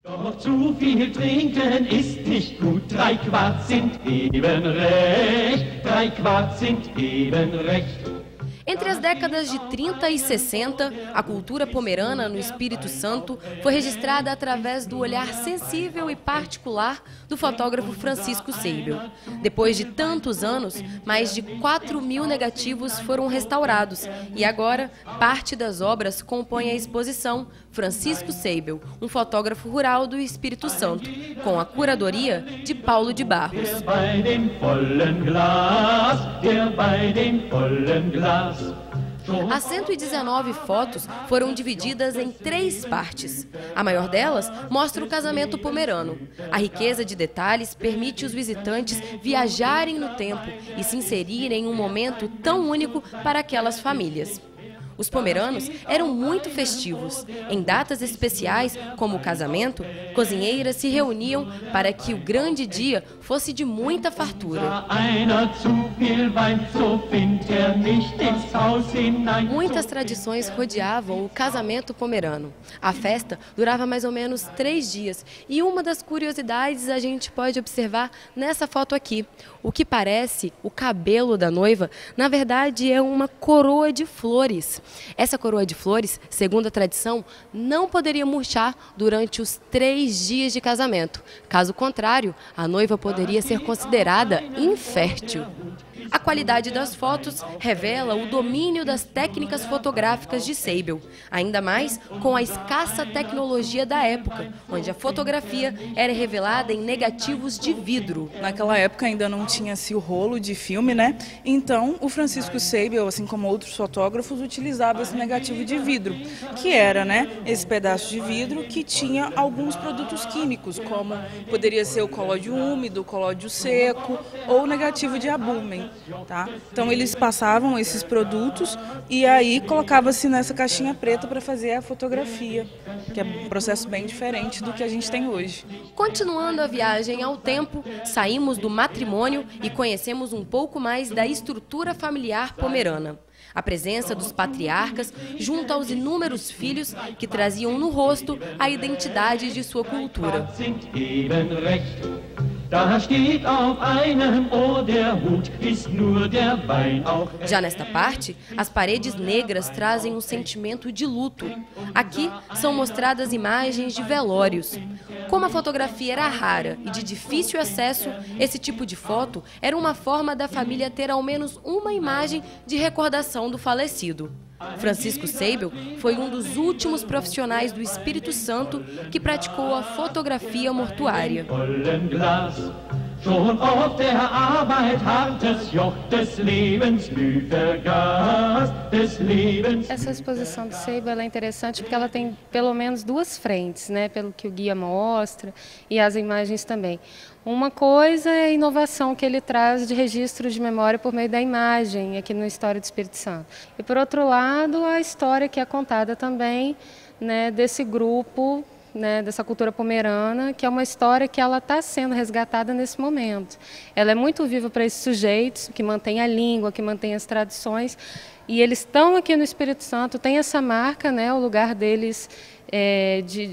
Doch zu viel trinken ist nicht gut, 3 Quart sind eben recht, 3 Quart sind eben recht. Entre as décadas de 30 e 60, a cultura pomerana no Espírito Santo foi registrada através do olhar sensível e particular do fotógrafo Francisco Seibel. Depois de tantos anos, mais de 4.000 negativos foram restaurados e agora parte das obras compõe a exposição Francisco Seibel, um fotógrafo rural do Espírito Santo, com a curadoria de Paulo de Barros. As 119 fotos foram divididas em 3 partes. A maior delas mostra o casamento pomerano. A riqueza de detalhes permite os visitantes viajarem no tempo e se inserirem em um momento tão único para aquelas famílias. Os pomeranos eram muito festivos. Em datas especiais, como o casamento, cozinheiras se reuniam para que o grande dia fosse de muita fartura. Muitas tradições rodeavam o casamento pomerano. A festa durava mais ou menos 3 dias e uma das curiosidades a gente pode observar nessa foto aqui. O que parece o cabelo da noiva, na verdade é uma coroa de flores. Essa coroa de flores, segundo a tradição, não poderia murchar durante os 3 dias de casamento. Caso contrário, a noiva poderia ser considerada infértil. A qualidade das fotos revela o domínio das técnicas fotográficas de Seibel, ainda mais com a escassa tecnologia da época, onde a fotografia era revelada em negativos de vidro. Naquela época ainda não tinha-se o rolo de filme, né? Então o Francisco Seibel, assim como outros fotógrafos, utilizava esse negativo de vidro, que era, né, esse pedaço de vidro que tinha alguns produtos químicos, como poderia ser o colóide úmido, o colóide seco ou o negativo de abúmen. Tá? Então eles passavam esses produtos e aí colocava-se nessa caixinha preta para fazer a fotografia, que é um processo bem diferente do que a gente tem hoje. Continuando a viagem ao tempo, saímos do matrimônio e conhecemos um pouco mais da estrutura familiar pomerana. A presença dos patriarcas junto aos inúmeros filhos que traziam no rosto a identidade de sua cultura. Já nesta parte, as paredes negras trazem um sentimento de luto. Aqui são mostradas imagens de velórios. Como a fotografia era rara e de difícil acesso, esse tipo de foto era uma forma da família ter ao menos uma imagem de recordação do falecido. Francisco Seibel foi um dos últimos profissionais do Espírito Santo que praticou a fotografia mortuária. Essa exposição do Seibel é interessante porque ela tem pelo menos 2 frentes, né, pelo que o guia mostra e as imagens também. Uma coisa é a inovação que ele traz de registro de memória por meio da imagem aqui no História do Espírito Santo. E por outro lado, a história que é contada também, né, desse grupo, né, dessa cultura pomerana, que é uma história que ela está sendo resgatada nesse momento. Ela é muito viva para esses sujeitos, que mantém a língua, que mantém as tradições, e eles estão aqui no Espírito Santo, tem essa marca, né, o lugar deles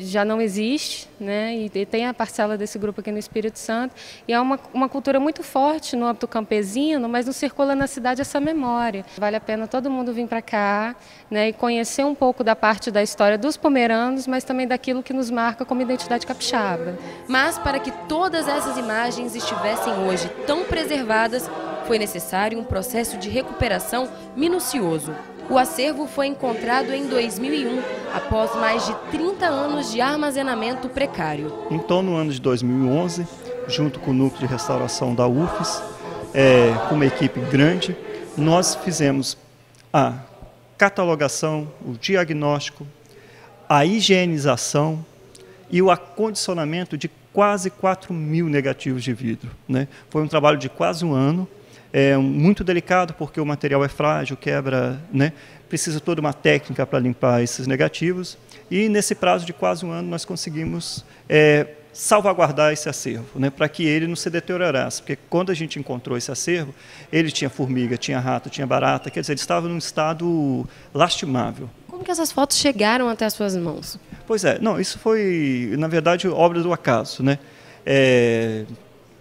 já não existe, né, e tem a parcela desse grupo aqui no Espírito Santo, e é uma cultura muito forte no âmbito campesino, mas não circula na cidade essa memória. Vale a pena todo mundo vir para cá, né, e conhecer um pouco da parte da história dos pomeranos, mas também daquilo que nos marca como identidade capixaba. Mas para que todas essas imagens estivessem hoje tão preservadas, foi necessário um processo de recuperação minucioso. O acervo foi encontrado em 2001, após mais de 30 anos de armazenamento precário. Então, no ano de 2011, junto com o Núcleo de Restauração da UFES, com uma equipe grande, nós fizemos a catalogação, o diagnóstico, a higienização e o acondicionamento de quase 4.000 negativos de vidro, né? Foi um trabalho de quase um ano. É muito delicado porque o material é frágil, quebra, né? Precisa toda uma técnica para limpar esses negativos e nesse prazo de quase um ano nós conseguimos salvaguardar esse acervo, né? Para que ele não se deteriorasse, porque quando a gente encontrou esse acervo, ele tinha formiga, tinha rato, tinha barata, quer dizer, ele estava num estado lastimável. Como que essas fotos chegaram até as suas mãos? Pois é, não, isso foi, na verdade, obra do acaso, né?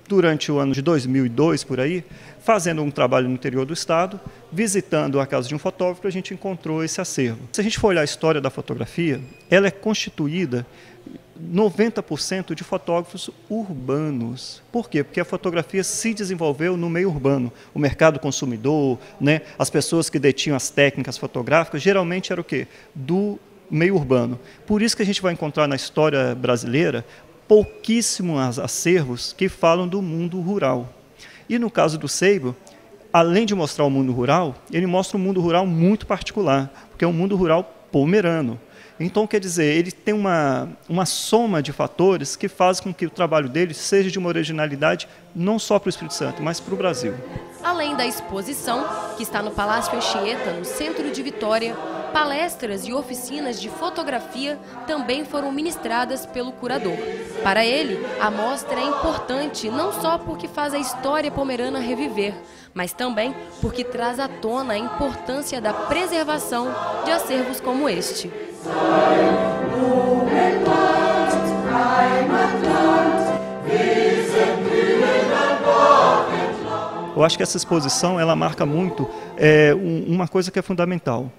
Durante o ano de 2002, por aí, fazendo um trabalho no interior do estado, visitando a casa de um fotógrafo, a gente encontrou esse acervo. Se a gente for olhar a história da fotografia, ela é constituída 90% de fotógrafos urbanos. Por quê? Porque a fotografia se desenvolveu no meio urbano. O mercado consumidor, né, as pessoas que detinham as técnicas fotográficas, geralmente era o quê? Do meio urbano. Por isso que a gente vai encontrar na história brasileira pouquíssimos acervos que falam do mundo rural. E no caso do Seibel, além de mostrar o mundo rural, ele mostra um mundo rural muito particular, porque é um mundo rural pomerano. Então, quer dizer, ele tem uma soma de fatores que faz com que o trabalho dele seja de uma originalidade não só para o Espírito Santo, mas para o Brasil. Além da exposição, que está no Palácio Anchieta, no centro de Vitória, palestras e oficinas de fotografia também foram ministradas pelo curador. Para ele, a mostra é importante não só porque faz a história pomerana reviver, mas também porque traz à tona a importância da preservação de acervos como este. Eu acho que essa exposição ela marca muito uma coisa que é fundamental,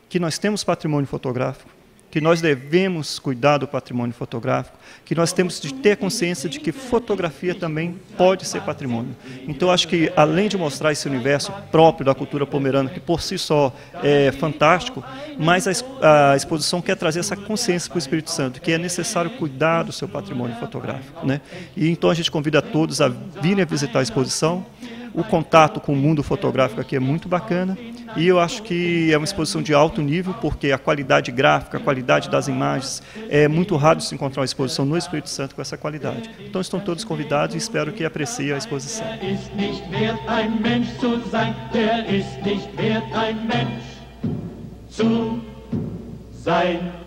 que nós temos patrimônio fotográfico, que nós devemos cuidar do patrimônio fotográfico, que nós temos de ter consciência de que fotografia também pode ser patrimônio. Então, eu acho que, além de mostrar esse universo próprio da cultura pomerana, que por si só é fantástico, mas a exposição quer trazer essa consciência para o Espírito Santo, que é necessário cuidar do seu patrimônio fotográfico, né? E então a gente convida a todos a virem a visitar a exposição. O contato com o mundo fotográfico aqui é muito bacana e eu acho que é uma exposição de alto nível, porque a qualidade gráfica, a qualidade das imagens, é muito raro se encontrar uma exposição no Espírito Santo com essa qualidade. Então estão todos convidados e espero que apreciem a exposição. Der ist nicht wert, ein Mensch zu sein, der ist nicht wert, ein Mensch zu sein.